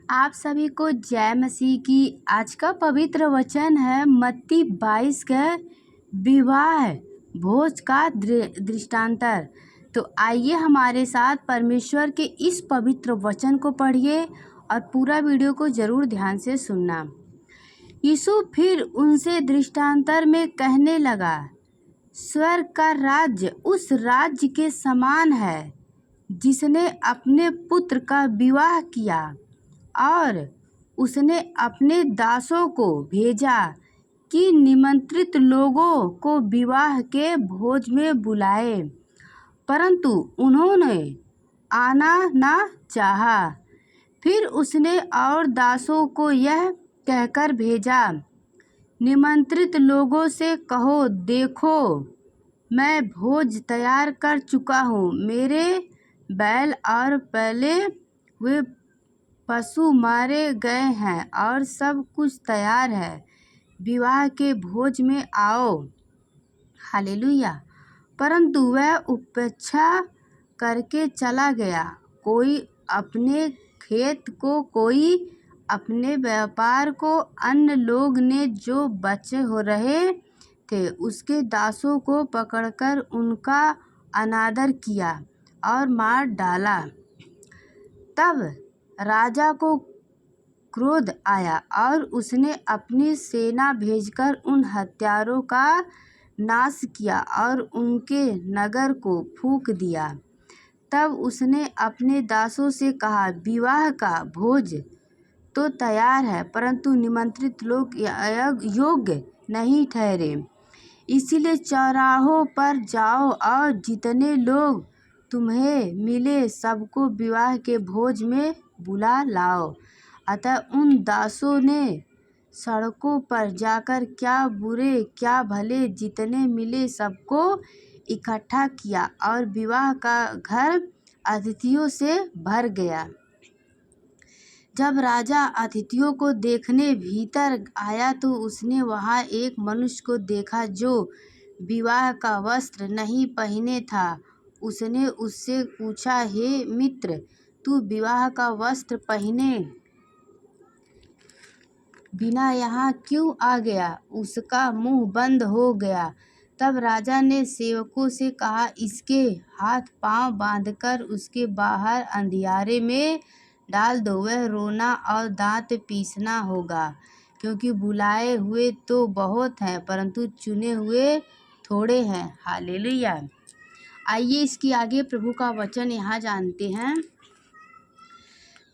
आप सभी को जय मसीह की। आज का पवित्र वचन है मत्ती 22 का विवाह भोज का दृष्टांतर। तो आइए हमारे साथ परमेश्वर के इस पवित्र वचन को पढ़िए और पूरा वीडियो को जरूर ध्यान से सुनना। यीशु फिर उनसे दृष्टांतर में कहने लगा, स्वर्ग का राज्य उस राज्य के समान है जिसने अपने पुत्र का विवाह किया और उसने अपने दासों को भेजा कि निमंत्रित लोगों को विवाह के भोज में बुलाए, परंतु उन्होंने आना न चाहा। फिर उसने और दासों को यह कहकर भेजा, निमंत्रित लोगों से कहो, देखो मैं भोज तैयार कर चुका हूँ, मेरे बैल और पले हुए पशु मारे गए हैं और सब कुछ तैयार है, विवाह के भोज में आओ। हालेलुया। परंतु वह उपेक्षा करके चला गया, कोई अपने खेत को, कोई अपने व्यापार को। अन्य लोग ने जो बचे हो रहे थे उसके दासों को पकड़कर उनका अनादर किया और मार डाला। तब राजा को क्रोध आया और उसने अपनी सेना भेजकर उन हत्यारों का नाश किया और उनके नगर को फूंक दिया। तब उसने अपने दासों से कहा, विवाह का भोज तो तैयार है, परंतु निमंत्रित लोग योग्य नहीं ठहरे। इसीलिए चौराहों पर जाओ और जितने लोग तुम्हें मिले सबको विवाह के भोज में बुला लाओ। अतः उन दासों ने सड़कों पर जाकर क्या बुरे क्या भले जितने मिले सबको इकट्ठा किया और विवाह का घर अतिथियों से भर गया। जब राजा अतिथियों को देखने भीतर आया तो उसने वहाँ एक मनुष्य को देखा जो विवाह का वस्त्र नहीं पहने था। उसने उससे पूछा, हे मित्र, तू विवाह का वस्त्र पहने बिना यहाँ क्यों आ गया? उसका मुंह बंद हो गया। तब राजा ने सेवकों से कहा, इसके हाथ पांव बांधकर उसके बाहर अंधियारे में डाल दो, वह रोना और दांत पीसना होगा, क्योंकि बुलाए हुए तो बहुत हैं परंतु चुने हुए थोड़े हैं। हालेलुया। आइए इसकी आगे प्रभु का वचन यहाँ जानते हैं।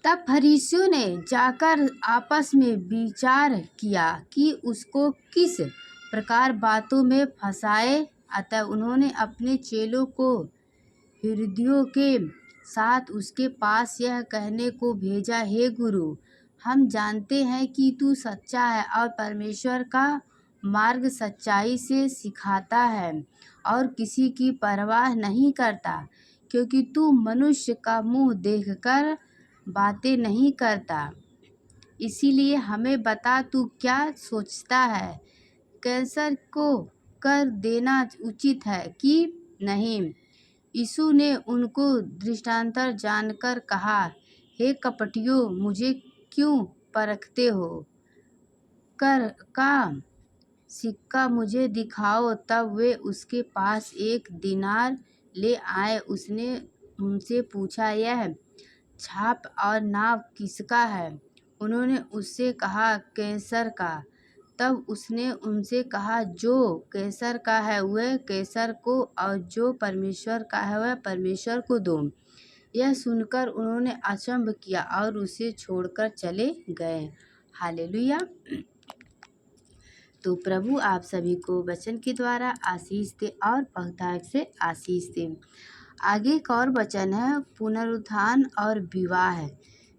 तब फरीसियों ने जाकर आपस में विचार किया कि उसको किस प्रकार बातों में फंसाए। अतः उन्होंने अपने चेलों को हृदयों के साथ उसके पास यह कहने को भेजा, हे गुरु, हम जानते हैं कि तू सच्चा है और परमेश्वर का मार्ग सच्चाई से सिखाता है और किसी की परवाह नहीं करता, क्योंकि तू मनुष्य का मुंह देखकर बातें नहीं करता। इसीलिए हमें बता, तू क्या सोचता है, कैसर को कर देना उचित है कि नहीं? यीशु ने उनको दृष्टांतर जानकर कहा, हे कपटियों, मुझे क्यों परखते हो? कर का सिक्का मुझे दिखाओ। तब वे उसके पास 1 दीनार ले आए। उसने उनसे पूछा, यह छाप और नाप किसका है? उन्होंने उससे कहा, कैसर का। तब उसने उनसे कहा, जो कैसर का है वह कैसर को और जो परमेश्वर का है वह परमेश्वर को दो। यह सुनकर उन्होंने अचंभ किया और उसे छोड़कर चले गए। हालेलुया। तो प्रभु आप सभी को वचन के द्वारा आशीष दे और बहुतायत से आशीष दे। आगे एक और वचन है, पुनरुत्थान और विवाह।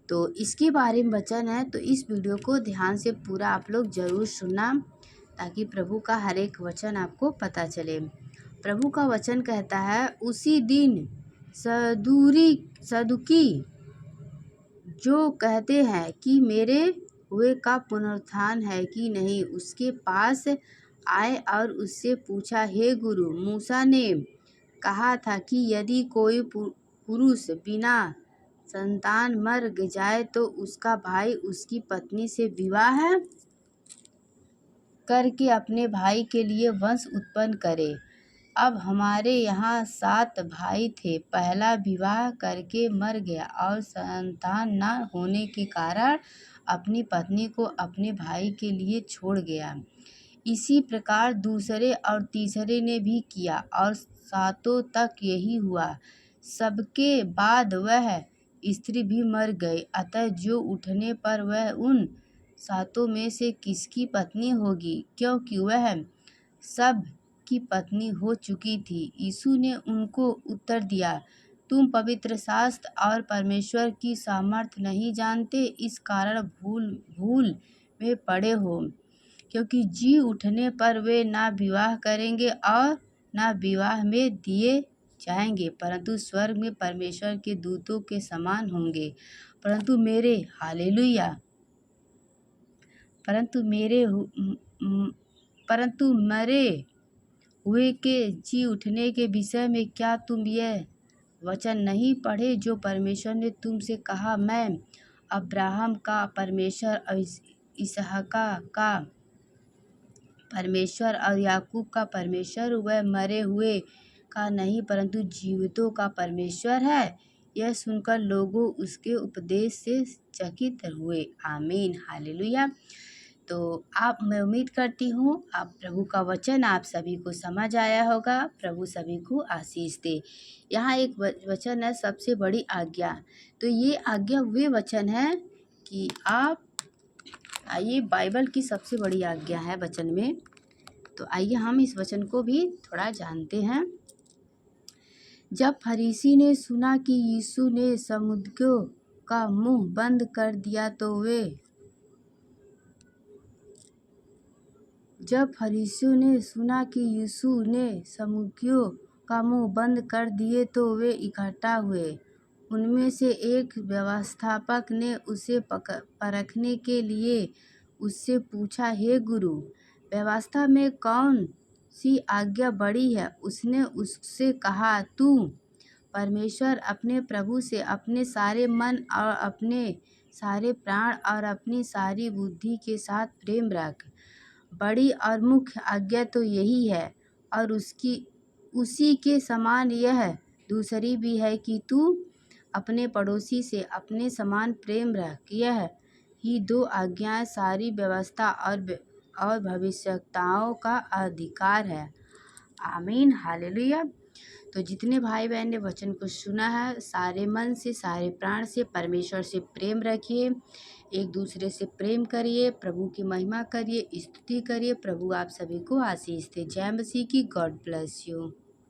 तो इसके बारे में वचन है, तो इस वीडियो को ध्यान से पूरा आप लोग ज़रूर सुनना ताकि प्रभु का हर एक वचन आपको पता चले। प्रभु का वचन कहता है, उसी दिन सदुकी जो कहते हैं कि मेरे हुए का पुनरुत्थान है कि नहीं, उसके पास आए और उससे पूछा, हे गुरु, मूसा ने कहा था कि यदि कोई पुरुष बिना संतान मर जाए तो उसका भाई उसकी पत्नी से विवाह करके अपने भाई के लिए वंश उत्पन्न करे। अब हमारे यहाँ 7 भाई थे। पहला विवाह करके मर गया और संतान न होने के कारण अपनी पत्नी को अपने भाई के लिए छोड़ गया। इसी प्रकार दूसरे और तीसरे ने भी किया और 7 तक यही हुआ। सबके बाद वह स्त्री भी मर गई। अतः जो उठने पर वह उन 7 में से किसकी पत्नी होगी, क्योंकि वह सब की पत्नी हो चुकी थी। यीशु ने उनको उत्तर दिया, तुम पवित्र शास्त्र और परमेश्वर की सामर्थ्य नहीं जानते, इस कारण भूल में पड़े हो। क्योंकि जी उठने पर वे ना विवाह करेंगे और ना विवाह में दिए जाएंगे, परंतु स्वर्ग में परमेश्वर के दूतों के समान होंगे। परंतु मरे हुए के जी उठने के विषय में क्या तुम यह वचन नहीं पढ़े जो परमेश्वर ने तुमसे कहा, मैं अब्राहम का परमेश्वर और इसहाक का परमेश्वर और याकूब का परमेश्वर, वह मरे हुए का नहीं परंतु जीवितों का परमेश्वर है। यह सुनकर लोगों उसके उपदेश से चकित हुए। आमीन, हालेलुया। तो मैं उम्मीद करती हूँ आप प्रभु का वचन आप सभी को समझ आया होगा। प्रभु सभी को आशीष दे। यहाँ एक वचन है, सबसे बड़ी आज्ञा। तो ये आज्ञा वे वचन है कि आप आइए, बाइबल की सबसे बड़ी आज्ञा है वचन में। तो आइए हम इस वचन को भी थोड़ा जानते हैं। जब फरीसी ने सुना कि यीशु ने समुद्रियों का मुंह बंद कर दिया तो वे इकट्ठा हुए। उनमें से एक व्यवस्थापक ने उसे परखने के लिए उससे पूछा, हे गुरु, व्यवस्था में कौन सी आज्ञा बड़ी है? उसने उससे कहा, तू परमेश्वर अपने प्रभु से अपने सारे मन और अपने सारे प्राण और अपनी सारी बुद्धि के साथ प्रेम रख। बड़ी और मुख्य आज्ञा तो यही है, और उसी के समान यह दूसरी भी है कि तू अपने पड़ोसी से अपने समान प्रेम रख। यह ही 2 आज्ञाएं सारी व्यवस्था और भविष्यवक्ताओं का अधिकार है। आमीन, हालेलुया। तो जितने भाई बहन ने वचन को सुना है, सारे मन से सारे प्राण से परमेश्वर से प्रेम रखिए, एक दूसरे से प्रेम करिए, प्रभु की महिमा करिए, स्तुति करिए। प्रभु आप सभी को आशीष दे। जय मसीह की। God bless you.